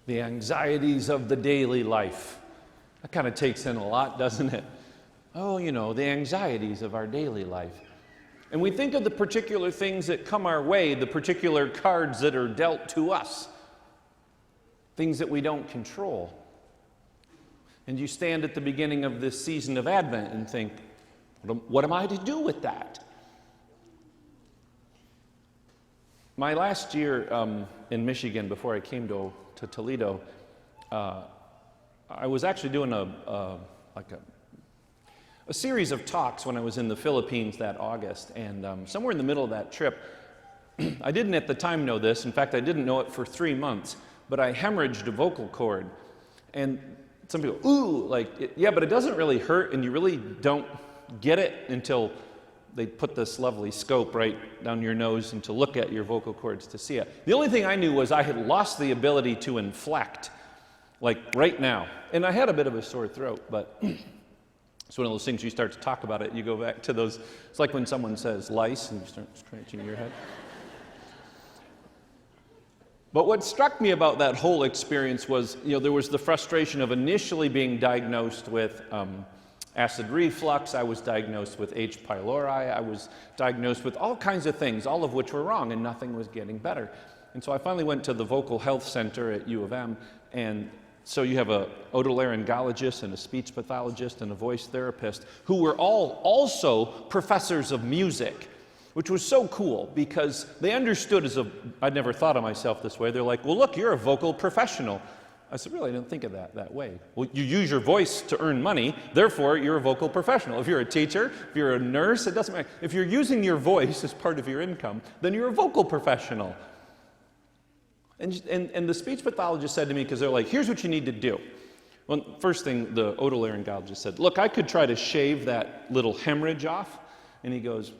The anxieties of the daily life. That kind of takes in a lot, doesn't it? Oh, the anxieties of our daily life. And we think of the particular things that come our way, the particular cards that are dealt to us, things that we don't control. And you stand at the beginning of this season of Advent and think, what am I to do with that? My last year in Michigan, before I came to Toledo, I was actually doing a series of talks when I was in the Philippines that August, and somewhere in the middle of that trip, I didn't at the time know this. In fact, I didn't know it for 3 months, but I hemorrhaged a vocal cord. And some people, ooh, yeah, but it doesn't really hurt, and you really don't get it until they put this lovely scope right down your nose and to look at your vocal cords to see it. The only thing I knew was I had lost the ability to inflect, like right now. And I had a bit of a sore throat, but it's one of those things you start to talk about it, you go back to those, it's like when someone says lice and you start scratching your head. But what struck me about that whole experience was, there was the frustration of initially being diagnosed with acid reflux. I was diagnosed with H. pylori. I was diagnosed with all kinds of things, all of which were wrong, and nothing was getting better. And so I finally went to the Vocal Health Center at U of M, and so you have a otolaryngologist and a speech pathologist and a voice therapist who were all also professors of music, which was so cool because they understood I'd never thought of myself this way. They're like, well, look, you're a vocal professional. I said, really, I didn't think of that way. Well, you use your voice to earn money, therefore you're a vocal professional. If you're a teacher, if you're a nurse, it doesn't matter. If you're using your voice as part of your income, then you're a vocal professional. And the speech pathologist said to me, because they're like, here's what you need to do. Well, first thing, the otolaryngologist said, look, I could try to shave that little hemorrhage off. And he goes,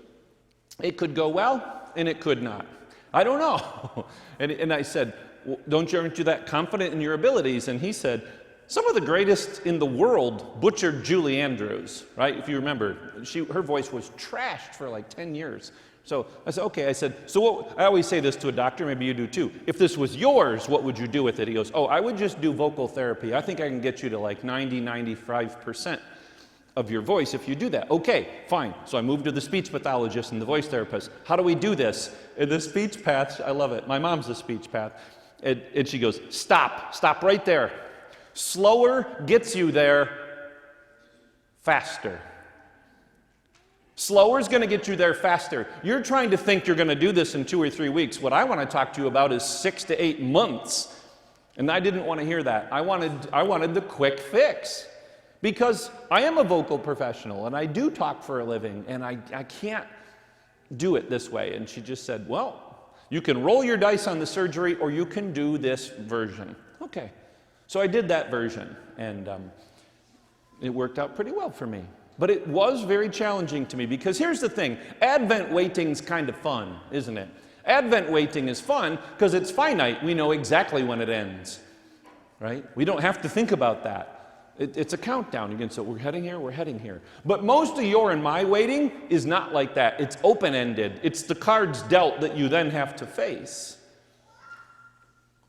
it could go well, and it could not. I don't know. And I said, well, aren't you that confident in your abilities? And he said, some of the greatest in the world butchered Julie Andrews, right? If you remember, her voice was trashed for like 10 years. So I said, okay. I said, so I always say this to a doctor, maybe you do too. If this was yours, what would you do with it? He goes, I would just do vocal therapy. I think I can get you to like 95% of your voice if you do that. Okay, fine. So I moved to the speech pathologist and the voice therapist. How do we do this? And the speech path, I love it. My mom's a speech path. And she goes, stop right there. Slower gets you there faster. Slower is going to get you there faster. You're trying to think you're going to do this in 2 or 3 weeks. What I want to talk to you about is 6 to 8 months. And I didn't want to hear that. I wanted the quick fix. Because I am a vocal professional, and I do talk for a living, and I can't do it this way. And she just said, well, you can roll your dice on the surgery, or you can do this version. Okay. So I did that version, and it worked out pretty well for me. But it was very challenging to me, because here's the thing. Advent waiting's kind of fun, isn't it? Advent waiting is fun because it's finite. We know exactly when it ends, right? We don't have to think about that. It's a countdown. Again, so we're heading here, we're heading here. But most of your and my waiting is not like that. It's open-ended. It's the cards dealt that you then have to face.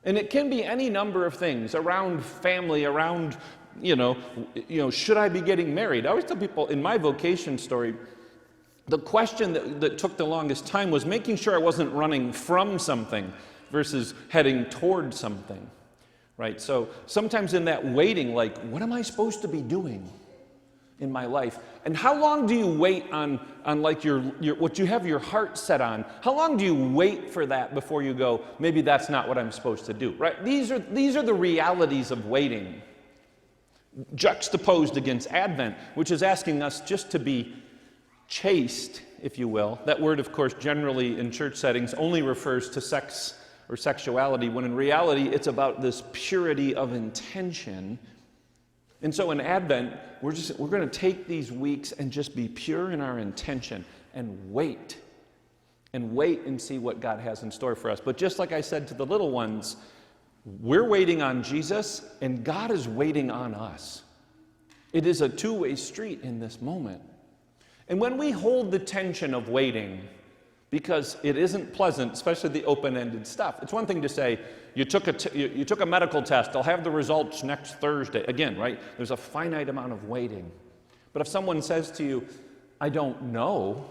And it can be any number of things around family, around, should I be getting married? I always tell people in my vocation story, the question that took the longest time was making sure I wasn't running from something versus heading toward something. Right, so sometimes in that waiting, like, what am I supposed to be doing in my life? And how long do you wait on like your what you have your heart set on? How long do you wait for that before you go, maybe that's not what I'm supposed to do? Right? These are the realities of waiting, juxtaposed against Advent, which is asking us just to be chaste, if you will. That word, of course, generally in church settings only refers to sex or sexuality, when in reality it's about this purity of intention. And so in Advent, we're going to take these weeks and just be pure in our intention and wait and see what God has in store for us. But just like I said to the little ones, we're waiting on Jesus and God is waiting on us. It is a two-way street in this moment. And when we hold the tension of waiting, because it isn't pleasant, especially the open-ended stuff. It's one thing to say, you took a medical test, I'll have the results next Thursday. Again, right? There's a finite amount of waiting. But if someone says to you, I don't know,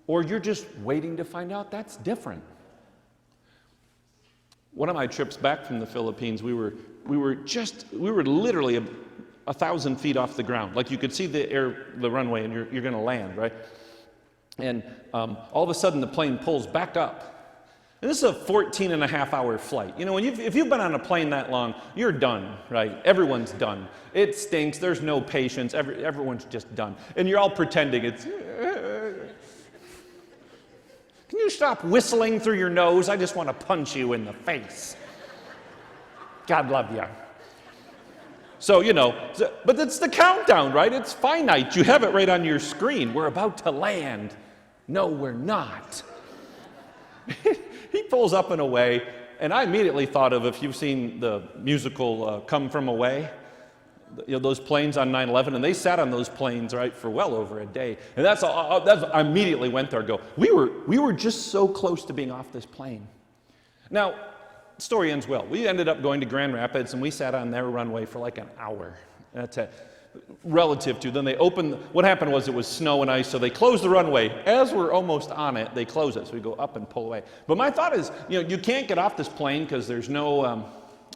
or you're just waiting to find out, that's different. One of my trips back from the Philippines, we were literally 1,000 feet off the ground. Like you could see the runway, and you're going to land, right? And all of a sudden, the plane pulls back up. And this is a 14-and-a-half-hour flight. You know, if you've been on a plane that long, you're done, right? Everyone's done. It stinks. There's no patience. Everyone's just done. And you're all pretending it's... Can you stop whistling through your nose? I just want to punch you in the face. God love you. So, but it's the countdown, right? It's finite. You have it right on your screen. We're about to land. No, we're not. He pulls up and away, and I immediately thought of, if you've seen the musical Come From Away, those planes on 9/11, and they sat on those planes, right, for well over a day. And that's I immediately went there and go, we were just so close to being off this plane. Now, the story ends well. We ended up going to Grand Rapids, and we sat on their runway for like an hour. That's it. Relative to, then they opened, what happened was it was snow and ice, so they closed the runway. As we're almost on it, they close it, so we go up and pull away. But my thought is, you can't get off this plane because there's no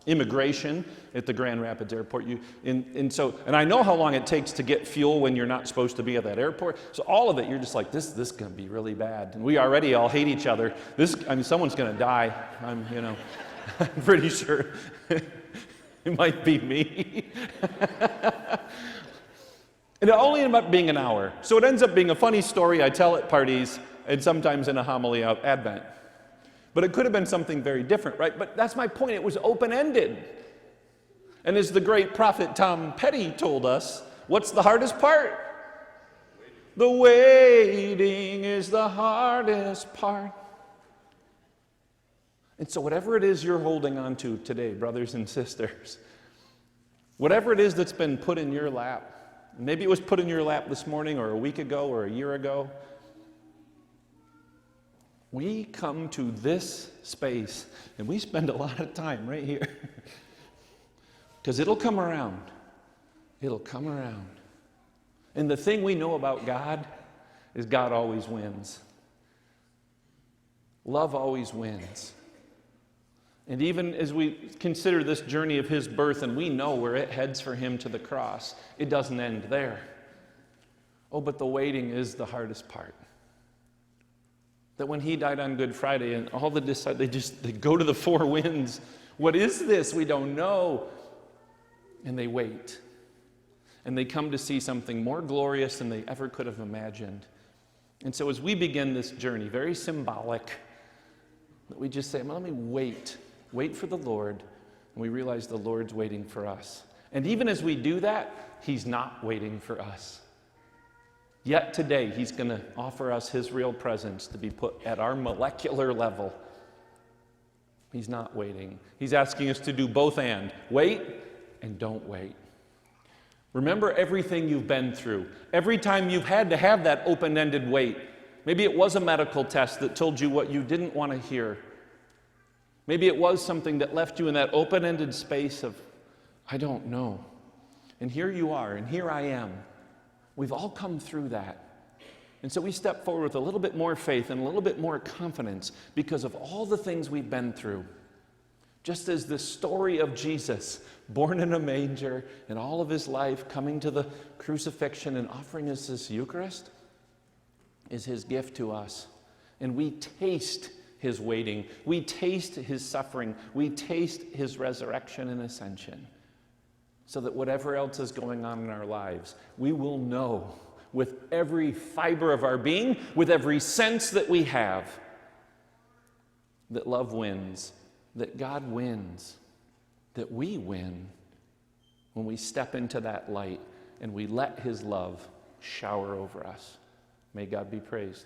immigration at the Grand Rapids airport. And I know how long it takes to get fuel when you're not supposed to be at that airport. So all of it, you're just like, this is going to be really bad. And we already all hate each other. Someone's going to die. I'm pretty sure it might be me. And it only ended up being an hour. So it ends up being a funny story I tell at parties and sometimes in a homily of Advent. But it could have been something very different, right? But that's my point. It was open-ended. And as the great prophet Tom Petty told us, what's the hardest part? The waiting is the hardest part. And so whatever it is you're holding on to today, brothers and sisters, whatever it is that's been put in your lap, maybe it was put in your lap this morning or a week ago or a year ago, we come to this space and we spend a lot of time right here because it'll come around. It'll come around. And the thing we know about God is God always wins. Love always wins. And even as we consider this journey of his birth and we know where it heads for him to the cross, it doesn't end there. Oh, but the waiting is the hardest part. That when he died on Good Friday and all the disciples, they go to the four winds. What is this? We don't know. And they wait. And they come to see something more glorious than they ever could have imagined. And so as we begin this journey, very symbolic, that we just say, well, let me wait for the Lord, and we realize the Lord's waiting for us. And even as we do that, he's not waiting for us. Yet today, he's going to offer us his real presence to be put at our molecular level. He's not waiting. He's asking us to do both and. Wait and don't wait. Remember everything you've been through. Every time you've had to have that open-ended wait. Maybe it was a medical test that told you what you didn't want to hear. Maybe it was something that left you in that open-ended space of, I don't know. And here you are, and here I am. We've all come through that. And so we step forward with a little bit more faith and a little bit more confidence because of all the things we've been through. Just as the story of Jesus, born in a manger, and all of his life coming to the crucifixion and offering us this Eucharist, is his gift to us. And we taste his waiting. We taste his suffering. We taste his resurrection and ascension. So that whatever else is going on in our lives, we will know with every fiber of our being, with every sense that we have, that love wins, that God wins, that we win when we step into that light and we let his love shower over us. May God be praised.